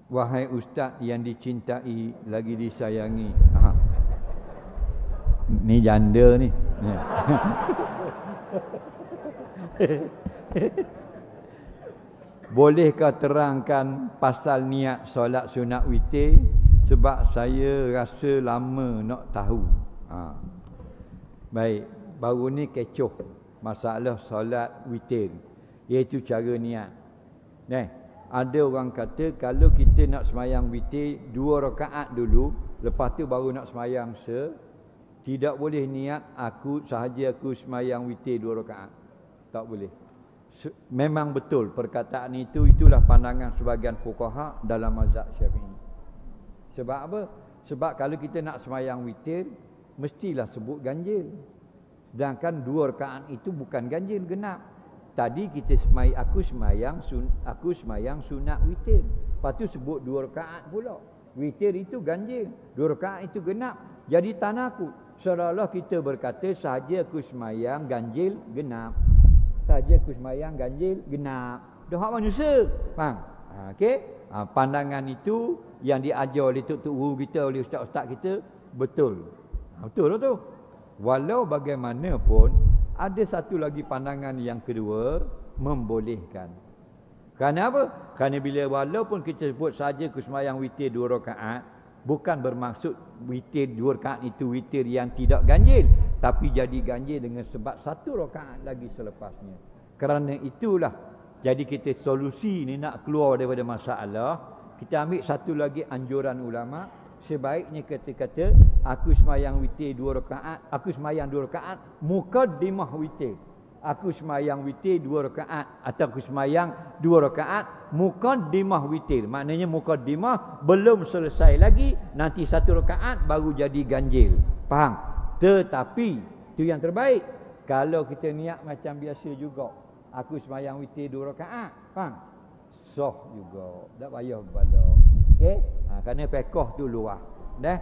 Wahai ustaz yang dicintai lagi disayangi. Ni janda ni. Bolehkah terangkan pasal niat solat sunat witir? Sebab saya rasa lama nak tahu. Baik, baru ni kecoh masalah solat witir, iaitu cara niat. Ada orang kata kalau kita nak semayang witir 2 rakaat dulu, lepas tu baru nak semayang tidak boleh niat aku semayang witir 2 rakaat. Tak boleh. Memang betul perkataan itulah pandangan sebahagian fuqaha dalam mazhab Syafi'i. Sebab apa? Sebab kalau kita nak semayang witir mestilah sebut ganjil. Sedangkan 2 rakaat itu bukan ganjil, genap. Tadi aku semayang sunat witir. Lepas tu sebut 2 rakaat pula. Witir itu ganjil, 2 rakaat itu genap. Jadi tanakut. Seolah-olah kita berkata sahaja aku semayang ganjil genap. Saja aku semayang ganjil genap. Dah hak manusia. Faham? Okey? Pandangan itu yang diajar oleh tok guru kita, oleh ustaz-ustaz kita, betul. Betul lah tu. Walau bagaimanapun ada satu lagi pandangan yang kedua, membolehkan. Kerana apa? Kerana bila walaupun kita sebut saja aku semayang witir 2 rakaat, bukan bermaksud witir 2 rakaat itu witir yang tidak ganjil, tapi jadi ganjil dengan sebab 1 rakaat lagi selepasnya. Kerana itulah, jadi kita solusi ni nak keluar daripada masalah, kita ambil satu lagi anjuran ulama, sebaiknya kita kata aku semayang witir 2 rakaat, aku semayang 2 rakaat muqaddimah witir. Aku semayang witir 2 rakaat atau aku semayang 2 rakaat muqaddimah witir. Maknanya muqaddimah belum selesai lagi, nanti 1 rakaat baru jadi ganjil. Faham? Tetapi itu yang terbaik. Kalau kita niat macam biasa juga, aku semayang witir 2 rakaat, faham? Sah juga. Tak payah bala. Okey? Kerana fiqh tu luas. Dah?